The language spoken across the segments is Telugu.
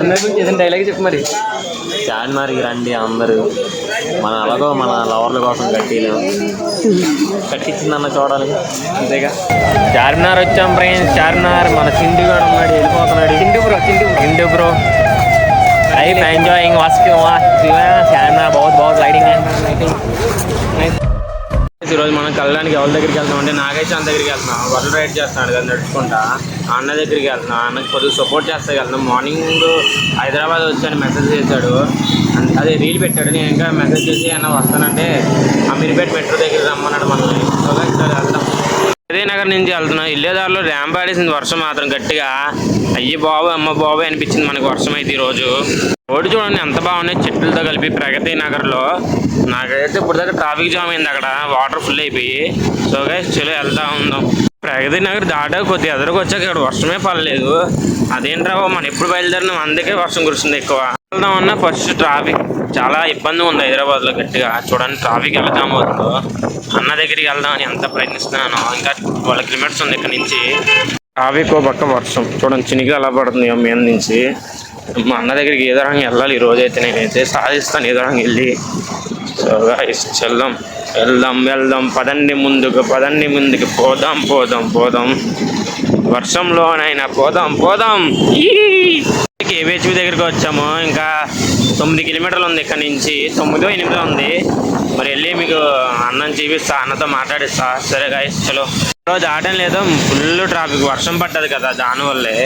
డైలాగ్ చెప్పు మరి. చార్మినార్కి రండి అందరూ, మన అలాగో మన లవర్ల కోసం కట్టించిందన్న చూడాలి అంతేగా. చార్మినార్ వచ్చాం ఫ్రెండ్స్, చార్మినార్. మన చిండు కూడా ఉన్నాడు, వెళ్ళిపోతున్నాడు. చిండు బ్రో लाइफ एंजॉयिंग చార్మినార్ बहुत लाइटिंग है. ఈరోజు మనం కళ్ళడానికి ఎవరి దగ్గరికి వెళ్తాం అంటే నాగేశ్వరం దగ్గరికి వెళ్తున్నాం. వరల్డ్ రైడ్ చేస్తున్నాడు కదా నడుచుకుంటా, అన్న దగ్గరికి వెళ్తున్నాం. అన్నకి కొద్దిగా సపోర్ట్ చేస్తే వెళ్తున్నాం. మార్నింగ్ హైదరాబాద్ వచ్చాను మెసేజ్ చేశాడు, అదే రీల్ పెట్టాడు. నేను ఇంకా మెసేజ్ చేసి అన్న వస్తానంటే అమీర్పేట మెట్రో దగ్గర రమ్మన్నాడు మనల్ని. ఒకసారి వెళ్తాం. అదే నగర్ నుంచి వెళ్తున్నాం. ఇల్లేదారిలో ర్యాంప్ ఆడేసింది వర్షం మాత్రం గట్టిగా. అయ్యి బాబు అమ్మ బాబు అనిపించింది మనకు వర్షం అయితే ఈరోజు. రోడ్డు చూడండి ఎంత బాగున్నాయి చెట్లతో కలిపి. ప్రగతి నగర్లో నాకైతే ఇప్పుడు దాకా ట్రాఫిక్ జామ్ అయింది, అక్కడ వాటర్ ఫుల్ అయిపోయి. సో గైస్ చలో వెళ్తా ఉందాం. ప్రగతి నగర్ దాటాక కొద్దిగా ఎదురుకు వచ్చాక ఇక్కడ వర్షమే పడలేదు. అదేంట్రా మనం ఎప్పుడు బయలుదేరినాం, అందుకే వర్షం కురుస్తుంది ఎక్కువ. వెళ్దామన్నా ఫస్ట్ ట్రాఫిక్ చాలా ఇబ్బంది ఉంది హైదరాబాద్లో గట్టిగా. చూడండి ట్రాఫిక్ ఎలా జామ్ అవుతుందో. అన్న దగ్గరికి వెళ్దామని ఎంత ప్రయత్నిస్తున్నాను. ఇంకా 12 కిలోమీటర్స్ ఉంది ఇక్కడ నుంచి. ట్రాఫిక్ పక్క వర్షం చూడండి చినిగా ఎలా పడుతుంది మీద నుంచి. మా అన్న దగ్గరికి ఏదో రంగా వెళ్ళాలి ఈ రోజైతే. నేనైతే సాధిస్తాను ఏదో రంగా వెళ్ళి. సో గైస్ వెళ్దాం పదండి ముందుకు పోదాం. వర్షంలోనైనా పోదాం. కేబిహెచ్పి దగ్గరికి వచ్చాము. ఇంకా 9 కిలోమీటర్లు ఉంది ఇక్కడ నుంచి. 9-8 ఉంది. మరి వెళ్ళి మీకు అన్నం చూపిస్తా, అన్నతో మాట్లాడిస్తా. సరే గైస్ చలో. రోజు ఆడడం లేదు, ఫుల్ ట్రాఫిక్. వర్షం పడ్డది కదా దానివల్లే.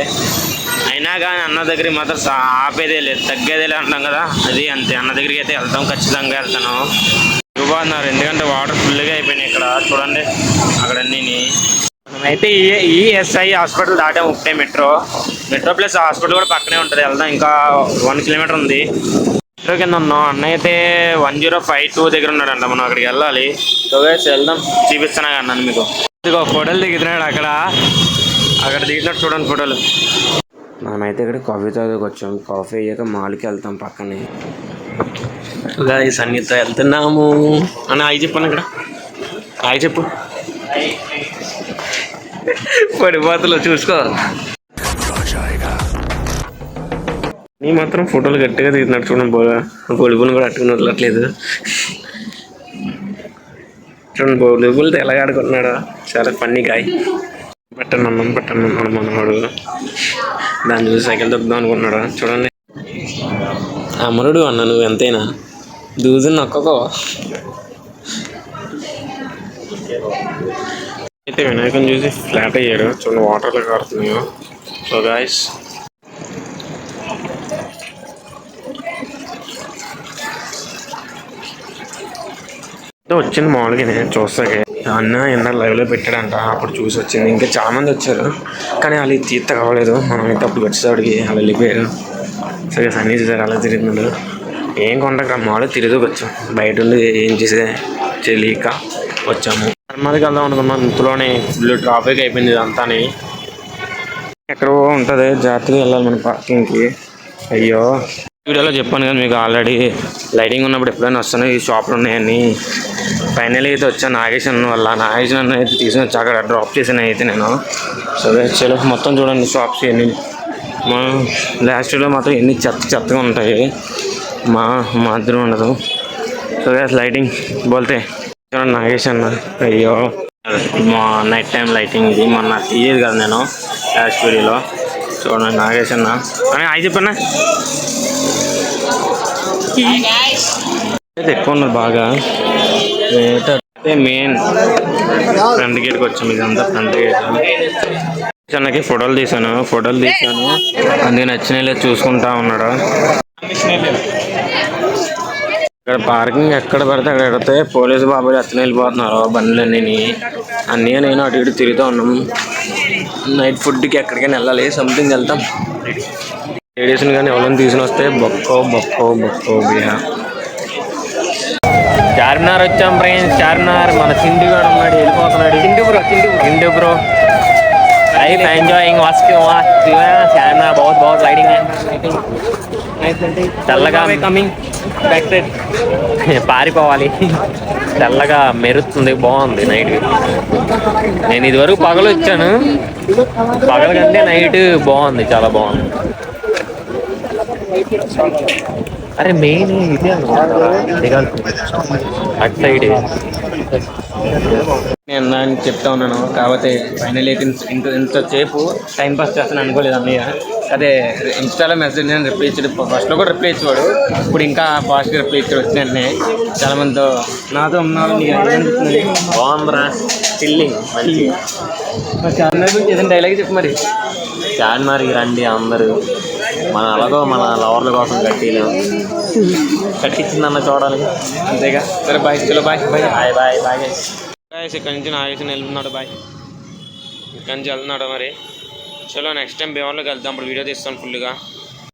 అయినా కానీ అన్న దగ్గరికి మాత్రం ఆపేదే లేదు, తగ్గేదే లేదు అంటాం కదా, అది అంతే. అన్న దగ్గరికి అయితే వెళ్తాం, ఖచ్చితంగా వెళ్తాను. ఇవ్వబోతున్నారు ఎందుకంటే వాటర్ ఫుల్గా అయిపోయినాయి ఇక్కడ. చూడండి అక్కడ అన్నీ. అయితే ఈఎస్ఐ హాస్పిటల్ దాటాము. ఇప్పుడే మెట్రో ప్లస్ హాస్పిటల్ కూడా పక్కనే ఉంటుంది. వెళ్దాం, ఇంకా 1 కిలోమీటర్ ఉంది. మెట్రో కింద ఉన్నాం. అన్న అయితే 1052 దగ్గర ఉన్నాడంట, మనం అక్కడికి వెళ్ళాలి. సో గైస్ వెళ్దాం, చూపిస్తాను అన్నాను మీకు. ఇదిగో ఫోటోలు దిగుతున్నాడు అక్కడ దిగినట్టు చూడండి ఫోటోలు. మనమైతే ఇక్కడ కాఫీ తాగడానికి వచ్చాం. కాఫీ అయ్యాక మాల్కి వెళ్తాం పక్కనే. గైస్ అన్నితో వెళ్తున్నాము. అన్న హాయ్ చెప్పాను, ఇక్కడ హాయ్ చెప్పు. పడిపోతలో చూసుకో. నీ మాత్రం ఫోటోలు గట్టిగా దిగుతున్నాడు చూడండి. పొడుపుని కూడా అట్టుకుని వదలట్లేదు చూడండి. పొడుపులతో ఎలా ఆడుకుంటున్నాడు, చాలా ఫన్నీ గాయ్. పట్టను మనవాడు. దాన్ని చూసి సైకిల్ దొక్కుదాం అనుకుంటున్నాడు చూడండి. అమరుడు అన్న నువ్వు ఎంతైనా దూజుని నొక్కకో. అయితే వినాయకుని చూసి ఫ్లాట్ అయ్యాడు చూడండి, వాటర్లో కారుతున్నాయో. సో గాయస్ వచ్చింది మామూలుగా నేను చూస్తాకే. అన్న ఎన్న లైవ్లో పెట్టాడంట, అప్పుడు చూసి వచ్చింది. ఇంకా చాలా మంది వచ్చారు కానీ వాళ్ళు తీర్థ కావలేదు. మనం అయితే అప్పుడు వచ్చేవాడికి వాళ్ళు వెళ్ళిపోయారు. సరే అన్నీ చూసారు అలా తిరుగుతున్నాడు. ఏం కొండక మామూలుగా తిరిగి వచ్చాం. బయట ఉండి ఏం చేసే తెలియక వచ్చాము. ధర్మాదికి వెళ్దాం అనుకున్నాం, ఇంతలోనే ఫుల్ ట్రాఫిక్ అయిపోయింది ఇదంతా. ఎక్కడో ఉంటుంది జాగ్రత్తగా వెళ్ళాలి మన పార్కింగ్కి. అయ్యో వీడియోలో చెప్పాను కదా మీకు ఆల్రెడీ, లైటింగ్ ఉన్నప్పుడు ఎప్పుడైనా వస్తాను ఈ షాపులు ఉన్నాయని. ఫైనల్ అయితే వచ్చాను నాగేశ్వరం వల్ల. నాగేశ్వరం అయితే తీసుకుని వచ్చి అక్కడ డ్రాప్ చేసాను అయితే నేను. సో చలో మొత్తం చూడండి షాప్స్ ఎన్ని. మా లాస్ట్ ఇయర్లో మాత్రం ఎన్ని చెత్తగా ఉంటాయి, మాత్రం ఉండదు. సో లైటింగ్ బోల్తే చూడండి నాగేశ్వరం. అయ్యో మా నైట్ టైం లైటింగ్ ఇది మొన్న తీయదు కదా నేను లాస్ట్ వీడియోలో. చూడండి నాగేశ్వరం అని హాయ్ చెప్పన్నా. అయితే ఎక్కువ ఉన్నారు బాగా. అయితే మెయిన్ ఫ్రంట్ గేట్కి వచ్చాము. ఇదంతా ఫ్రంట్ గేట్. చిన్నకి ఫోటోలు తీసాను అందుకే నచ్చినవి చూసుకుంటా ఉన్నాడు. ఇక్కడ పార్కింగ్ ఎక్కడ పడితే అక్కడ పెడితే పోలీసు బాబాయ్ అతను వెళ్ళిపోతున్నారు బండ్లన్నీ. అన్నీ నేను అటు ఇటు తిరుగుతూ ఉన్నాము. నైట్ ఫుడ్కి ఎక్కడికైనా వెళ్ళాలి, సంథింగ్ వెళ్తాం. లేడీస్ని కానీ ఎవరైనా తీసుకుని వస్తే బొక్కో బియా. చార్మినార్ వచ్చాం ఫ్రెండ్స్, చార్మినార్. మన చిండు కూడా ఉన్నాడు, వెళ్ళిపోతున్నాడు. చిండు బ్రో लाइफ एंजॉयिंग चार्मिनार बहुत लाइटिंग है. చల్లగా కమింగ్ బ్యాక్ సైడ్ పారిపోవాలి. చల్లగా మెరుస్తుంది, బాగుంది నైట్. నేను ఇదివరకు పగలు వచ్చాను, పగల కంటే నైట్ బాగుంది, చాలా బాగుంది. అరే మెయిన్ ఇది అటు సైడ్ నేను అని చెప్తా ఉన్నాను కాకపోతే ఫైనల్ అయితే ఇంతసేపు టైం పాస్ చేస్తాను అనుకోలేదు అన్నయ్య. అదే ఇన్స్టాలో మెసేజ్ నేను రిప్లై ఇచ్చాడు, ఫస్ట్లో కూడా రిప్లై ఇచ్చేవాడు, ఇప్పుడు ఇంకా ఫాస్ట్గా రిప్లై ఇచ్చాడు వచ్చిన వెంటనే. చాలా మందితో నాతో ఉన్నావు బాగుందిరా చిల్లింగ్ మంచి. చార్మినార్ గురించి ఏదైనా డైలాగ్ చెప్పు మరి. చార్మినార్కి రండి అందరూ, మన అలాగో మన లవర్ల కోసం కట్టించిందన్న చూడాలి. అంతేగా, సరే బాయ్, చలో bye bye bye bye bye. Bye. ఇక్కడ నుంచి నాగేశ్వరం వెళ్తున్నాడు బాయ్, ఇక్కడ నుంచి వెళ్తున్నాడు మరి. చలో నెక్స్ట్ టైం భీమవరంలోకి వెళ్తాం, అప్పుడు వీడియో తీస్తాను ఫుల్గా.